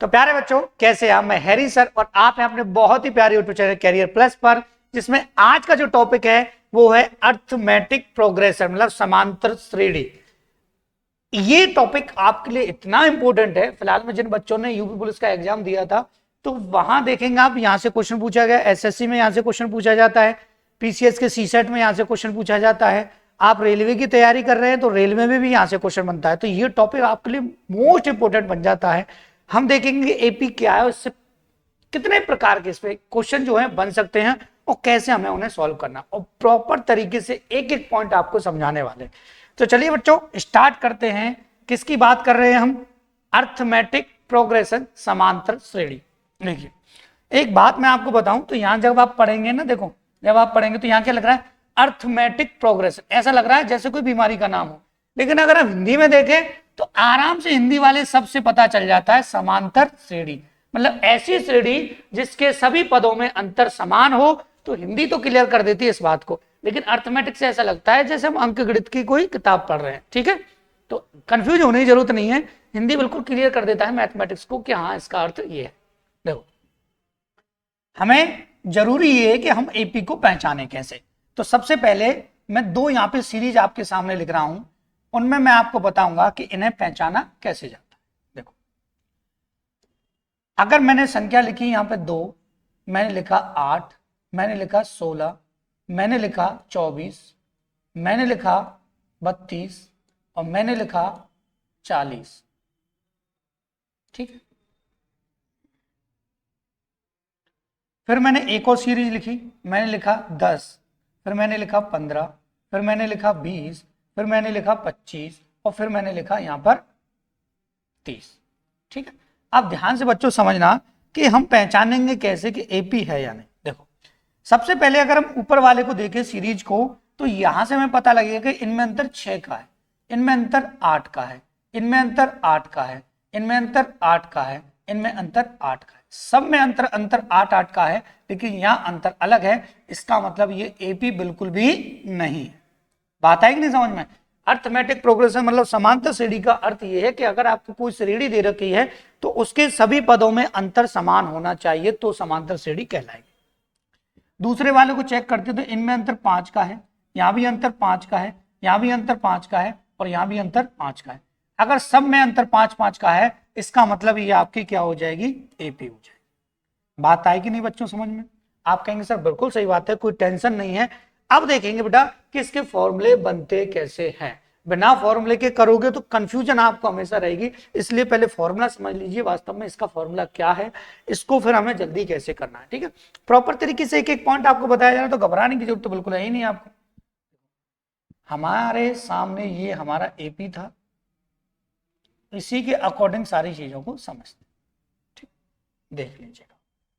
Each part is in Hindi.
तो प्यारे बच्चों कैसे हैं? मैं हैरी सर और आप हैं अपने बहुत ही प्यारे यूट्यूब चैनल कैरियर प्लस पर, जिसमें आज का जो टॉपिक है वो है अर्थमेटिक प्रोग्रेशन, मतलब समांतर श्रेणी। ये टॉपिक आपके लिए इतना इंपॉर्टेंट है। फिलहाल में जिन बच्चों ने यूपी पुलिस का एग्जाम दिया था तो वहां देखेंगे आप, यहां से क्वेश्चन पूछा गया, एसएससी में यहां से क्वेश्चन पूछा जाता है, पीसीएस के सीसेट में यहां से क्वेश्चन पूछा जाता है, आप रेलवे की तैयारी कर रहे हैं तो रेलवे में भी यहां से क्वेश्चन बनता है। तो ये टॉपिक आपके लिए मोस्ट इंपोर्टेंट बन जाता है। हम देखेंगे एपी क्या है, उससे कितने प्रकार के इस पे क्वेश्चन जो है बन सकते हैं और कैसे हमें उन्हें सॉल्व करना, और प्रॉपर तरीके से एक एक पॉइंट आपको समझाने वाले। तो चलिए बच्चों स्टार्ट करते हैं। किसकी बात कर रहे हैं हम? अर्थमेटिक प्रोग्रेशन, समांतर श्रेणी। देखिए एक बात मैं आपको बताऊं, तो यहां जब आप पढ़ेंगे ना, देखो जब आप पढ़ेंगे तो यहां क्या लग रहा है? अर्थमेटिक प्रोग्रेशन, ऐसा लग रहा है जैसे कोई बीमारी का नाम हो। लेकिन अगर हम हिंदी में देखें तो आराम से हिंदी वाले सबसे पता चल जाता है समांतर श्रेणी, मतलब ऐसी श्रेणी जिसके सभी पदों में अंतर समान हो। तो हिंदी तो क्लियर कर देती है इस बात को, लेकिन अर्थमेटिक से ऐसा लगता है जैसे हम अंकगणित की कोई किताब पढ़ रहे हैं। ठीक है, तो कंफ्यूज होने की जरूरत नहीं है, हिंदी बिल्कुल क्लियर कर देता है मैथमेटिक्स को कि हाँ इसका अर्थ ये है। देखो हमें जरूरी ये है कि हम एपी को पहचाने कैसे। तो सबसे पहले मैं दो यहाँ पे सीरीज आपके सामने लिख रहा हूं, उनमें मैं आपको बताऊंगा कि इन्हें पहचाना कैसे जाता है। देखो अगर मैंने संख्या लिखी यहां पे 2, मैंने लिखा 8, मैंने लिखा 16, मैंने लिखा 24, मैंने लिखा 32 और मैंने लिखा 40। ठीक है, फिर मैंने एक और सीरीज लिखी, मैंने लिखा 10, फिर मैंने लिखा 15, फिर मैंने लिखा 20, फिर मैंने लिखा 25 और फिर मैंने लिखा यहां पर 30। ठीक है, अब ध्यान से बच्चों समझना कि हम पहचानेंगे कैसे कि एपी है या नहीं। देखो सबसे पहले अगर हम ऊपर वाले को देखें सीरीज को, तो यहां से हमें पता लगेगा कि इनमें अंतर 6 का है, इनमें अंतर 8 का है, इनमें अंतर 8 का है, इनमें अंतर 8 का है, इनमें अंतर 8 का है, सब में अंतर अंतर 8-8 का है, लेकिन यहां अंतर अलग है। इसका मतलब ये एपी बिल्कुल भी नहीं है। बात आएगी नहीं समझ में? अर्थमेटिक प्रोग्रेशन मतलब समांतर श्रेणी का अर्थ यह है कि अगर आपको कोई श्रेणी दे रखी है तो उसके सभी पदों में अंतर समान होना चाहिए, तो समांतर श्रेणी कहलाएगी। दूसरे वाले को चेक करते तो इनमें अंतर 5 का है, यहां भी अंतर 5 का है, यहां भी अंतर 5 का है और यहां भी अंतर 5 का है। अगर सब में अंतर 5-5 का है, इसका मतलब ये आपकी क्या हो जाएगी? एपी हो जाएगी। बात आएगी नहीं बच्चों समझ में? आप कहेंगे सर बिल्कुल सही बात है, कोई टेंशन नहीं है। अब देखेंगे बेटा कि इसके फॉर्मूले बनते कैसे हैं। बिना फॉर्मूले के करोगे तो कंफ्यूजन आपको हमेशा रहेगी, इसलिए पहले फॉर्मूला समझ लीजिए वास्तव में इसका फॉर्मूला क्या है, इसको फिर हमें जल्दी कैसे करना है। ठीक है, प्रॉपर तरीके से एक एक पॉइंट आपको बताया जा रहा है, तो घबराने की जरूरत तो बिल्कुल है ही नहीं आपको। हमारे सामने ये हमारा एपी था, इसी के अकॉर्डिंग सारी चीजों को समझते। ठीक, देख लीजिएगा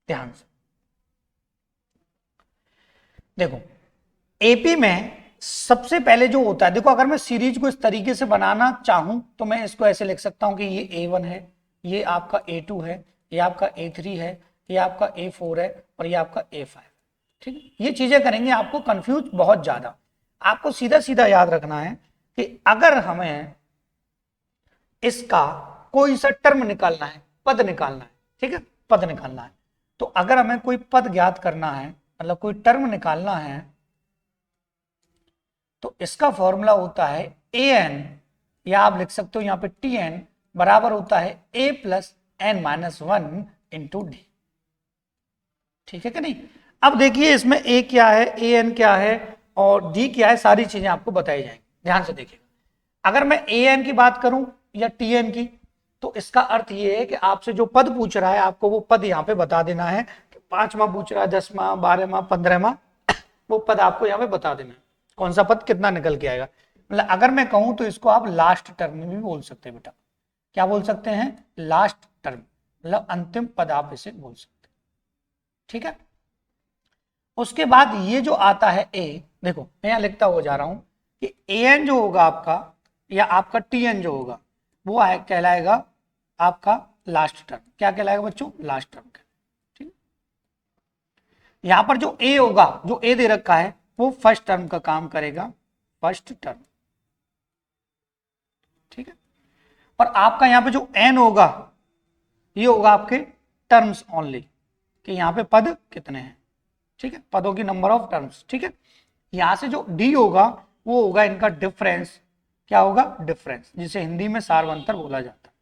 ध्यान से। देखो एपी में सबसे पहले जो होता है, देखो अगर मैं सीरीज को इस तरीके से बनाना चाहूं तो मैं इसको ऐसे लिख सकता हूं कि ये A1 है, ये आपका A2 है, ये आपका A3 है, ये आपका A4 है और ये आपका A5। ठीक है, ये चीजें करेंगे आपको कंफ्यूज बहुत ज्यादा। आपको सीधा सीधा याद रखना है कि अगर हमें इसका कोई सा टर्म निकालना है, पद निकालना है, ठीक है, पद निकालना है, तो अगर हमें कोई पद ज्ञात करना है, मतलब कोई टर्म निकालना है, तो इसका फॉर्मूला होता है an, या आप लिख सकते हो यहां पे tn बराबर होता है a plus n minus 1 into D. ठीक है कि नहीं? अब देखिए इसमें a क्या है, an क्या है और d क्या है, सारी चीजें आपको बताई जाएंगी। ध्यान से देखिएगा, अगर मैं an की बात करूं या tn की, तो इसका अर्थ ये है कि आपसे जो पद पूछ रहा है आपको वो पद यहाँ पे बता देना है। 5वां पूछ रहा है, 10वां, 12वां, 15वां, वो पद आपको यहाँ पे बता देना है कौन सा पद कितना निकल के आएगा। मतलब अगर मैं कहूं तो इसको आप लास्ट टर्म भी बोल सकते हैं बेटा। क्या बोल सकते हैं? लास्ट टर्म, मतलब अंतिम पद आप इसे बोल सकते हैं। ठीक है, उसके बाद ये जो आता है ए, देखो मैं यहां लिखता हो जा रहा हूं कि an जो होगा आपका या आपका tn जो होगा वो कहलाएगा आपका लास्ट टर्म। क्या कहलाएगा बच्चों? Last term. ठीक, यहां पर जो a होगा, जो a दे रखा है वो फर्स्ट टर्म का काम करेगा, फर्स्ट टर्म। ठीक है, और आपका यहां पे जो n होगा ये होगा आपके टर्म्स ओनली, कि यहाँ पे पद कितने हैं, ठीक है, पदों की नंबर ऑफ टर्म्स, ठीक है। यहां से जो डी होगा वो होगा इनका डिफरेंस, क्या होगा, डिफरेंस, जिसे हिंदी में सार्वंतर बोला जाता है,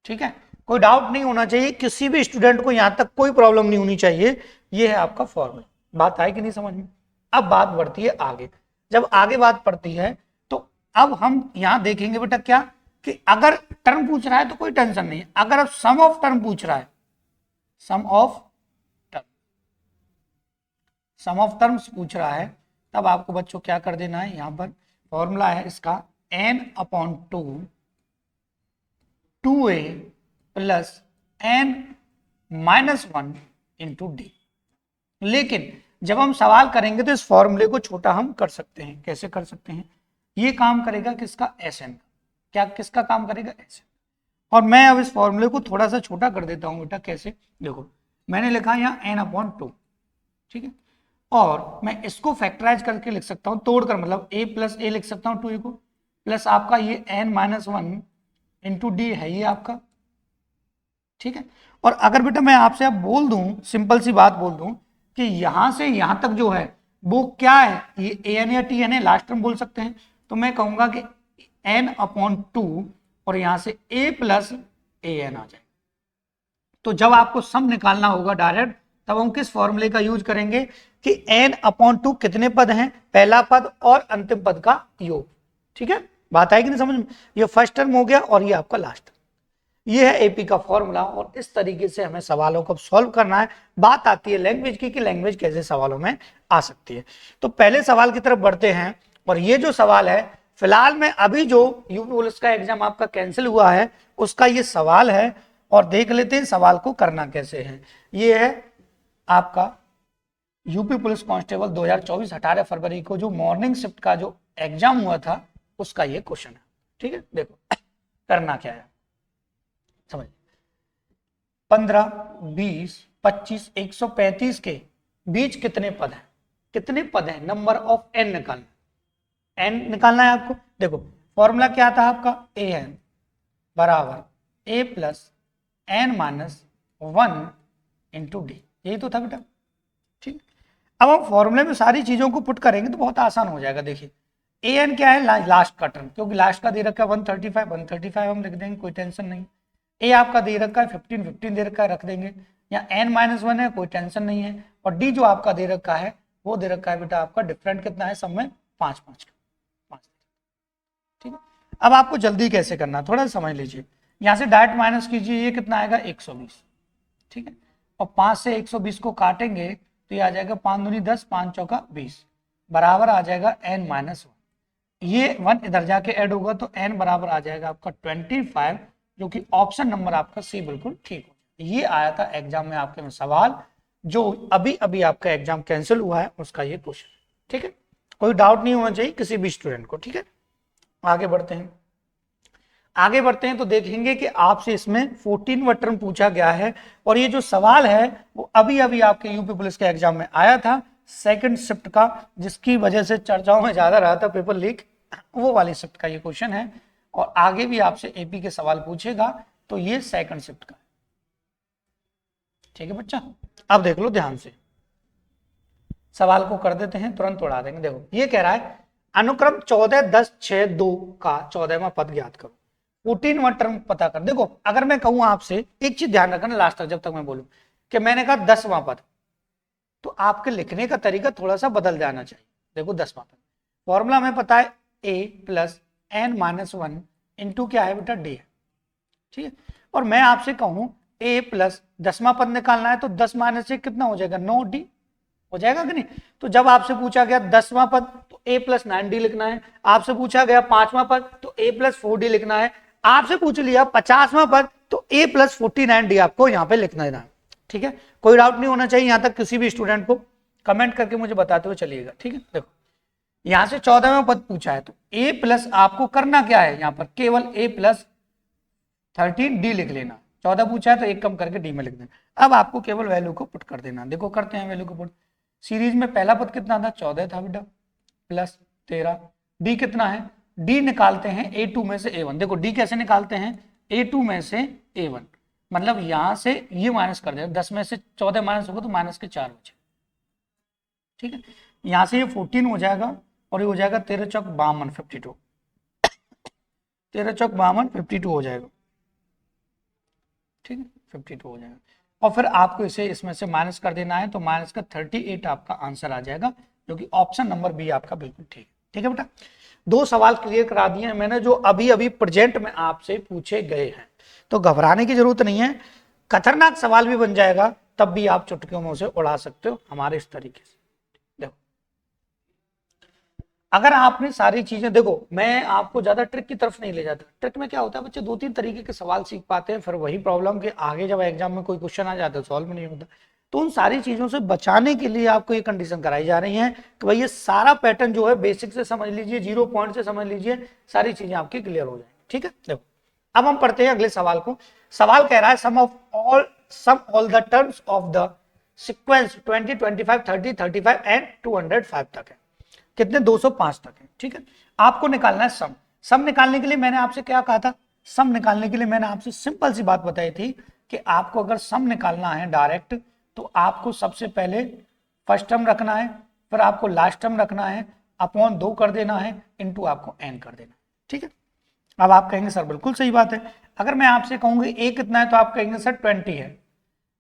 ठीक है। कोई डाउट नहीं होना चाहिए, किसी भी स्टूडेंट को यहां तक कोई प्रॉब्लम नहीं होनी चाहिए, ये है आपका फॉर्मूला। बात आए कि नहीं समझ में? अब बात बढ़ती है आगे। जब आगे बात पड़ती है तो अब हम यहां देखेंगे बेटा क्या, कि अगर टर्म पूछ रहा है तो कोई टेंशन नहीं है, अगर अब सम ऑफ टर्म पूछ रहा है, सम ऑफ टर्म्स पूछ रहा है, तब आपको बच्चों क्या कर देना है, यहां पर फॉर्मूला है इसका n/2 2a plus n-1 into D. लेकिन जब हम सवाल करेंगे तो इस फॉर्मूले को छोटा हम कर सकते हैं। कैसे कर सकते हैं? ये काम करेगा किसका, Sn, क्या किसका काम करेगा, Sn। और मैं अब इस फॉर्मूले को थोड़ा सा छोटा कर देता हूं बेटा। कैसे? देखो मैंने लिखा यहाँ n/2, ठीक है, और मैं इसको फैक्टराइज करके लिख सकता हूं, तोड़कर, मतलब a प्लस ए लिख सकता हूं 2a को, प्लस आपका ये n-1 इंटू डी है ये आपका, ठीक है। और अगर बेटा मैं आपसे अब बोल दूं, सिंपल सी बात बोल दूं कि यहां से यहां तक जो है वो क्या है, ये an या tn है, लास्ट टर्म बोल सकते हैं, तो मैं कहूंगा कि n/2 और यहां से a प्लस an आ जाए। तो जब आपको सम निकालना होगा डायरेक्ट, तब हम किस फॉर्मूले का यूज करेंगे कि n/2 कितने पद हैं, पहला पद और अंतिम पद का योग, ठीक है। बात आएगी नहीं समझ में? ये फर्स्ट टर्म हो गया और ये आपका लास्ट टर्म। ये है एपी का फॉर्मूला, और इस तरीके से हमें सवालों को सॉल्व करना है। बात आती है लैंग्वेज की, कि लैंग्वेज कैसे सवालों में आ सकती है। तो पहले सवाल की तरफ बढ़ते हैं, और ये जो सवाल है फिलहाल में अभी जो यूपी पुलिस का एग्जाम आपका कैंसिल हुआ है उसका ये सवाल है, और देख लेते हैं सवाल को करना कैसे है। ये है आपका यूपी पुलिस कांस्टेबल 2024 18 फरवरी को जो मॉर्निंग शिफ्ट का जो एग्जाम हुआ था उसका ये क्वेश्चन है, ठीक है। देखो करना क्या है, समझ, 15, 20, 25, 135 के बीच कितने पद हैं, कितने पद हैं, नंबर ऑफ n निकालना, n निकालना है आपको। देखो फॉर्मूला क्या था आपका, an बराबर a plus n-1 into D, यही तो था बेटा, ठीक। अब हम फॉर्मूले में सारी चीजों को पुट करेंगे तो बहुत आसान हो जाएगा। देखिए an क्या है, लास्ट का टर्म, क्योंकि लास्ट का दे रखा है 135 हम लिख देंगे, कोई टेंशन नहीं। a आपका दे रखा है 15 दे रखा है, रख देंगे। यहाँ n-1 है, कोई टेंशन नहीं है। और d जो आपका दे रखा है वो दे रखा है बेटा आपका, डिफरेंट कितना है सब में, 5 का, ठीक है। अब आपको जल्दी कैसे करना, थोड़ा समझ लीजिए। यहाँ से डायरेक्ट माइनस कीजिए, ये कितना आएगा 120, ठीक है। और 5 से 120 को काटेंगे तो ये आ जाएगा 5 दूनी 10, 5 चौका 20, बराबर आ जाएगा n-1। ये 1 इधर जाके ऐड होगा तो n बराबर आ जाएगा आपका 25, जो कि ऑप्शन नंबर आपका सी बिल्कुल ठीक हो। ये आया था एग्जाम में आपके में सवाल, जो अभी अभी आपका एग्जाम कैंसिल हुआ है उसका ये क्वेश्चन, ठीक है। कोई डाउट नहीं होना चाहिए किसी भी स्टूडेंट को, ठीक है। आगे बढ़ते हैं, आगे बढ़ते हैं तो देखेंगे कि आपसे इसमें 14वां टर्म पूछा गया है, और ये जो सवाल है वो अभी अभी आपके यूपी पुलिस के एग्जाम में आया था, सेकंड शिफ्ट का, जिसकी वजह से चर्चाओं में ज्यादा रहा था पेपर लीक, वो वाली शिफ्ट का ये क्वेश्चन है। और आगे भी आपसे एपी के सवाल पूछेगा तो ये सेकंड शिफ्ट का, ठीक है बच्चा। अब देख लो ध्यान से, सवाल को कर देते हैं, तुरंत उड़ा देंगे। देखो ये कह रहा है अनुक्रम 14, 10, 6, 2 का 14वां पद ज्ञात करो, 14वां टर्म पता कर। देखो अगर मैं कहूं आपसे, एक चीज ध्यान रखना लास्ट तक जब तक मैं बोलूं, कि मैंने कहा 10वां पद, तो आपके लिखने का तरीका थोड़ा सा बदल जाना चाहिए। देखो 10वां पद, फॉर्मूला में पता है a प्लस n-1 इंटू क्या है बेटा डी है, ठीक है। और मैं आपसे कहूं a प्लस 10वां पद निकालना है तो 10 माइनस से कितना हो जाएगा, 9d हो जाएगा कि नहीं। तो जब आपसे पूछा गया 10वां पद तो a प्लस 9d लिखना है, आपसे पूछा गया 5वां पद तो a प्लस 4d लिखना है, आपसे पूछ लिया 50वां पद तो a प्लस 49d आपको यहाँ पे लिखना है, ठीक है। कोई डाउट नहीं होना चाहिए यहाँ तक किसी भी स्टूडेंट को, कमेंट करके मुझे बताते हुए चलिएगा, ठीक है। देखो यहां से 14वां पद पूछा है तो a प्लस आपको करना क्या है, यहाँ पर केवल a प्लस 13d लिख लेना, 14 पूछा है तो एक कम करके d में लिख देना। अब आपको केवल वैल्यू को पुट कर देना। देखो करते हैं वैल्यू को पुट। सीरीज में पहला पद कितना था, 14 था बेटा, प्लस 13, d कितना है, d निकालते हैं a2 में से a1। देखो d कैसे निकालते हैं, A2 में से A1, मतलब यहां से ये माइनस कर देना, 10 में से 14 माइनस होगा तो माइनस के 4 बचे, ठीक है। यहां से ये 14 हो जाएगा और ये हो जाएगा 13 चौक 52, 52, 13 चौक 52, 52 हो जाएगा, ठीक है, 52 हो जाएगा। और फिर आपको इसे इसमें से माइनस कर देना है, तो माइनस का 38 आपका आंसर आ जाएगा, जो कि ऑप्शन नंबर बी आपका बिल्कुल ठीक है। ठीक है बेटा, 2 सवाल क्लियर करा दिए हैं मैंने जो अभी अभी प्रेजेंट में आपसे पूछे गए हैं, तो घबराने की जरूरत नहीं है। खतरनाक सवाल भी बन जाएगा तब भी आप चुटकियों में उसे उड़ा सकते हो हमारे इस तरीके से। देखो, अगर आपने सारी चीजें, देखो मैं आपको ज्यादा ट्रिक की तरफ नहीं ले जाता। ट्रिक में क्या होता है, बच्चे 2-3 तरीके के सवाल सीख पाते हैं, फिर वही प्रॉब्लम कि आगे जब एग्जाम में कोई क्वेश्चन आ जाता है सॉल्व नहीं होता। तो उन सारी चीजों से बचाने के लिए आपको ये कंडीशन कराई जा रही है कि भाई ये सारा पैटर्न जो है बेसिक से समझ लीजिए, 0 पॉइंट से समझ लीजिए, सारी चीजें आपकी क्लियर हो जाएंगी। ठीक है, देखो अब हम पढ़ते हैं अगले सवाल को। सवाल कह रहा है sum all the terms of the sequence 20, 25, 30, 35 and 205 तक है। कितने, 205 तक है। ठीक है, आपको निकालना है सम। सम निकालने के लिए मैंने आपसे क्या कहा था, सम निकालने के लिए मैंने आपसे सिंपल सी बात बताई थी कि आपको अगर सम निकालना है डायरेक्ट, तो आपको सबसे पहले फर्स्ट टर्म रखना है, फिर आपको लास्ट टर्म रखना है, अपॉन 2 कर देना है, इनटू आपको n कर देना है। ठीक है, अब आप कहेंगे सर बिल्कुल सही बात है। अगर मैं आपसे कहूंगी a कितना है तो आप कहेंगे सर 20 है,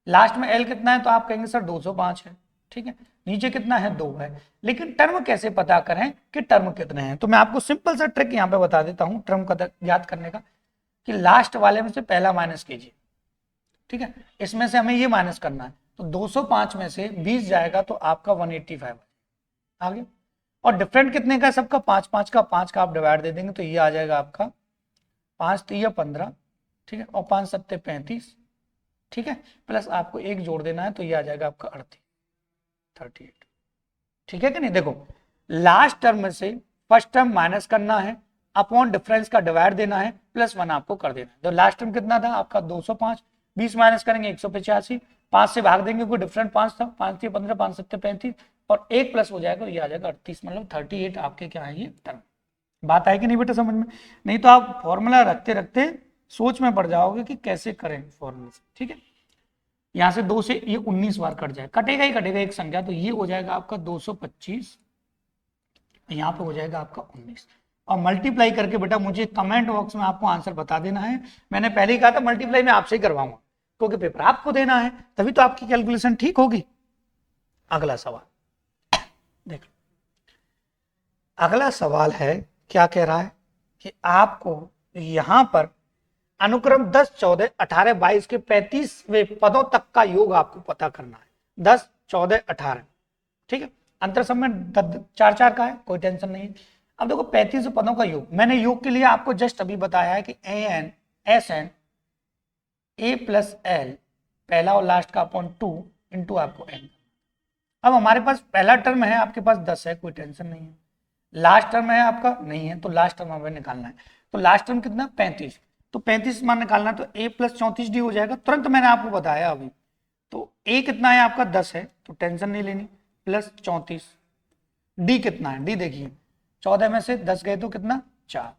लास्ट में l कितना है तो आप कहेंगे सर 205 है। ठीक है, नीचे कितना है, 2 है। लेकिन टर्म कैसे पता करें कि टर्म कितने हैं, तो मैं आपको सिंपल सा ट्रिक यहां पे बता देता हूं टर्म का याद करने का, कि लास्ट वाले में से पहला माइनस कीजिए। ठीक है, इसमें से हमें ये माइनस करना है, तो 205 में से 20 जाएगा तो आपका 185 आगे। और डिफरेंट कितने का है सबका, 5 5 का, 5 का आप डिवाइड दे देंगे तो ये आ जाएगा आपका 5 3 15, ठीक है, और 5 7 35, ठीक है, प्लस आपको 1 जोड़ देना है तो ये आ जाएगा आपका 38। ठीक है कि नहीं, देखो लास्ट टर्म में से फर्स्ट टर्म माइनस करना है, अपॉन डिफरेंस का डिवाइड देना है, प्लस 1 आपको कर देना है। तो लास्ट टर्म कितना था आपका 205, 20 माइनस करेंगे 185, 5 से भाग देंगे कोई डिफरेंट 5 था, 5 3 15, 5 7 35, और 1 प्लस हो जाएगा, ये आ जाएगा 38, मतलब 38 आपके क्या है ये टर्म। बात है कि नहीं बेटा समझ में, नहीं तो आप फॉर्मूला रखते रखते सोच में पड़ जाओगे कि कैसे करें फॉर्मूला से। ठीक है, यहां से 2 से ये 19 बार कट जाए, कटेगा ही कटेगा एक संख्या, तो ये हो जाएगा आपका 225, यहाँ पे हो जाएगा आपका 19, और मल्टीप्लाई करके बेटा मुझे कमेंट बॉक्स में आपको आंसर बता देना है। मैंने पहले ही कहा था मल्टीप्लाई में आपसे ही करवाऊंगा, क्योंकि पेपर आपको देना है, तभी तो आपकी कैलकुलेशन ठीक होगी। अगला सवाल देख, अगला सवाल है क्या कह रहा है कि आपको यहां पर अनुक्रम 10, 14, 18, 22 के 35वें पदों तक का योग आपको पता करना है। 10, 14, 18, ठीक है, अंतर सब में 4-4 का है, कोई टेंशन नहीं है। अब देखो 35 पदों का योग, मैंने योग के लिए आपको जस्ट अभी बताया है कि SN A प्लस L पहला और लास्ट का अपॉन 2 इंटू आपको n। अब हमारे पास पहला टर्म है आपके पास 10 है, कोई टेंशन नहीं है। लास्ट टर्म है आपका नहीं है, तो लास्ट टर्म हमें निकालना है। तो लास्ट टर्म कितना, 35, तो 35 मान निकालना है, तो a प्लस 34d हो जाएगा, तुरंत मैंने आपको बताया अभी। तो a कितना है आपका 10 है, तो टेंशन नहीं लेनी, प्लस 34, d कितना है, d देखिए 14 में से 10 गए तो कितना 4,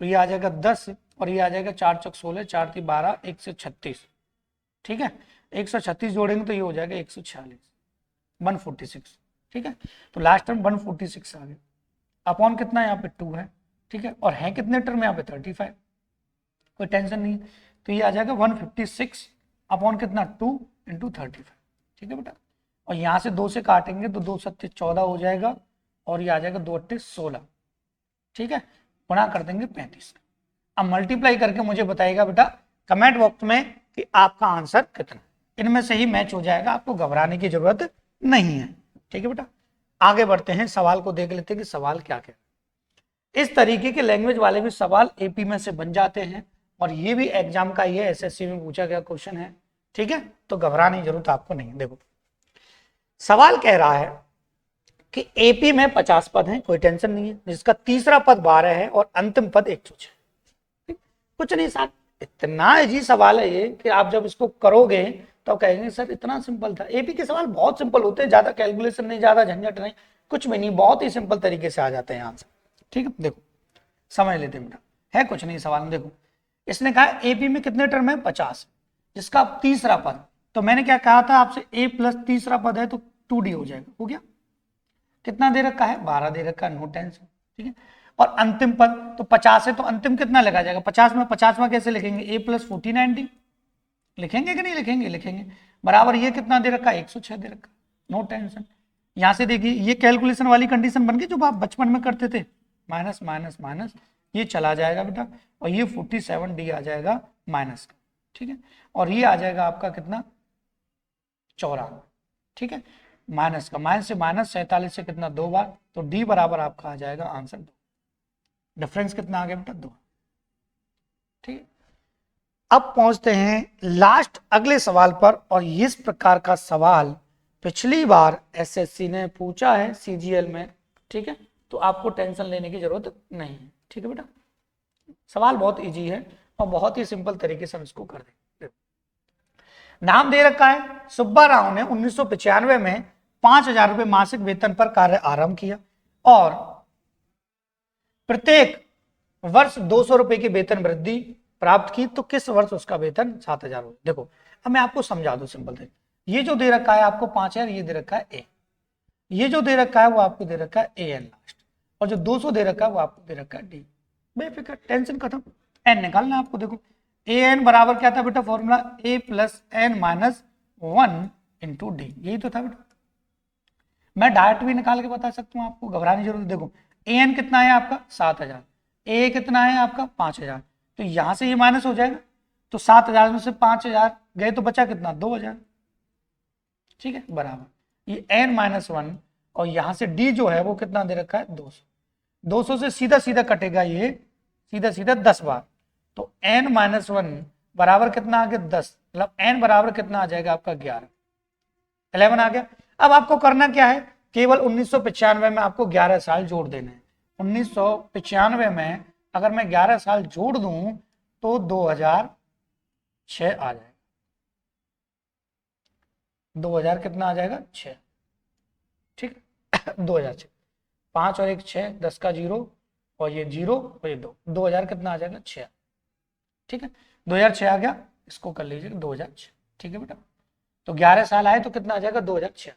तो ये आ जाएगा 10, और ये आ जाएगा 4 चौक 16, 4 3 12, 136, ठीक है, 136 जोड़ेंगे तो ये हो जाएगा 146, 146, ठीक है। तो लास्ट टर्म 146 आ गया, अपॉन कितना यहाँ पे 2 है, ठीक है, और है कितने टर्म यहाँ पे 35, कोई टेंशन नहीं, तो ये आ जाएगा 156 अपॉन कितना 2 इंटू 35, ठीक है बेटा। और यहाँ से 2 से काटेंगे तो 2 7 14 हो जाएगा, और ये आ जाएगा 2 8 16, ठीक है, गुणा कर देंगे 35। अब मल्टीप्लाई करके मुझे बताइएगा बेटा कमेंट बॉक्स में कि आपका आंसर कितना, इनमें से ही मैच हो जाएगा, आपको घबराने की जरूरत नहीं है। ठीक है बेटा, आगे बढ़ते हैं, सवाल को देख लेते हैं कि सवाल क्या क्या। इस तरीके के लैंग्वेज वाले भी सवाल एपी में से बन जाते हैं, और ये भी एग्जाम का ये एसएससी में पूछा गया क्वेश्चन है। ठीक है, तो घबराने की जरूरत आपको नहीं। देखो सवाल कह रहा है कि एपी में 50 पद हैं, कोई टेंशन नहीं है, जिसका तीसरा पद 12 है और अंतिम पद 106। कुछ नहीं सर, इतना इजी सवाल है ये कि आप जब इसको करोगे तो कहेंगे सर इतना सिंपल था। एपी के सवाल बहुत सिंपल होते हैं, ज्यादा कैलकुलेशन नहीं, ज्यादा झंझट नहीं, कुछ भी नहीं, बहुत ही सिंपल तरीके से आ जाते हैं आंसर। ठीक है, देखो समझ लेते हैं बेटा, है कुछ नहीं सवाल में। देखो इसने कहा एबी में कितने टर्म है 50, जिसका तीसरा पद, तो मैंने क्या कहा था आपसे ए प्लस तीसरा पद है तो 2d हो जाएगा, हो गया। कितना दे रखा है 12 दे रखा है, नो टेंशन, ठीक है। और अंतिम पद तो 50 है तो अंतिम कितना लगा जाएगा 50 में, 50 में कैसे लिखेंगे a प्लस 49d लिखेंगे कि नहीं लिखेंगे, लिखेंगे, बराबर ये कितना दे रखा है 106 दे रखा, नो टेंशन। यहां से देखिए ये कैलकुलेशन वाली कंडीशन बन गई जो आप बचपन में करते थे, माइनस माइनस माइनस ये चला जाएगा बेटा, और ये 47d आ जाएगा माइनस का, ठीक है। और ये आ जाएगा आपका कितना 94, ठीक है। माइनस का, माइनस से माइनस 47 से कितना 2 बार, तो d बराबर आपका आ जाएगा आंसर 2, डिफरेंस कितना आ गया बेटा 2, ठीक है। अब पहुंचते हैं लास्ट अगले सवाल पर, और इस प्रकार का सवाल पिछली बार एसएससी ने पूछा है सीजीएल में, ठीक है, तो आपको टेंशन लेने की जरूरत नहीं है, ठीक है बेटा। सवाल बहुत इजी है और बहुत ही सिंपल तरीके से हम इसको कर देंगे। नाम दे रखा है सुब्बा राव ने 1995 में 5,000 रुपए मासिक वेतन पर कार्य आरंभ किया और प्रत्येक वर्ष 200 रुपए की वेतन वृद्धि प्राप्त की, तो किस वर्ष उसका वेतन 7,000 हो। देखो अब मैं आपको समझा दूं सिंपल थे, ये जो दे रखा है आपको 5,000, ये दे रखा है ए, ये जो दे रखा है वो आपको दे रखा है ए एन लास्ट, और जो 200 दे रखा है वो आपको दे रखा है डी, बेफिक्र, टेंशन खत्म। एन निकालना आपको, देखो ए एन बराबर क्या था बेटा formula, A plus N minus 1 into D, यही तो था बेटा। मैं डायरेक्ट भी निकाल के बता सकता हूँ, आपको घबराने की जरूरत। देखो ए एन कितना है आपका 7,000, ए कितना है आपका 5,000, तो यहां से ये माइनस हो जाएगा, तो 7,000 में से 5,000 गए तो बचा कितना 2,000, ठीक है, बराबर ये n माइनस 1, और यहां से d जो है वो कितना दे रखा है 200, 200 से सीधा सीधा कटेगा ये सीधा सीधा 10 बार, तो n माइनस 1 बराबर कितना आ गया 10, मतलब n बराबर कितना आ जाएगा आपका 11, 11 आ गया। अब आपको करना क्या है, केवल 1995 में आपको 11 साल जोड़ देने हैं। 1995 में अगर मैं 11 साल जोड़ दूं तो 2006 आ जाएगा, 2000 कितना आ जाएगा 6, ठीक है 2006, 5 और 1 6, 10 का 0 और ये 0 और ये 2, 2000 कितना आ जाएगा 6, ठीक है 2006 आ गया, इसको कर लीजिए 2006, ठीक है बेटा। तो 11 साल आए तो कितना आ जाएगा 2006।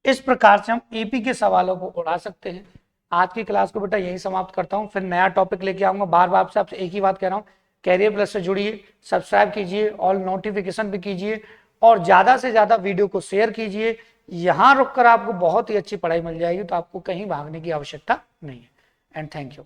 इस प्रकार से हम एपी के सवालों को उड़ा सकते हैं। आज की क्लास को बेटा यही समाप्त करता हूं, फिर नया टॉपिक लेके आऊंगा। बार बार आपसे एक ही बात कह रहा हूं, कैरियर प्लस से जुड़िए, सब्सक्राइब कीजिए, ऑल नोटिफिकेशन भी कीजिए, और ज्यादा से ज्यादा वीडियो को शेयर कीजिए। यहां रुककर आपको बहुत ही अच्छी पढ़ाई मिल जाएगी, तो आपको कहीं भागने की आवश्यकता नहीं है। And thank you.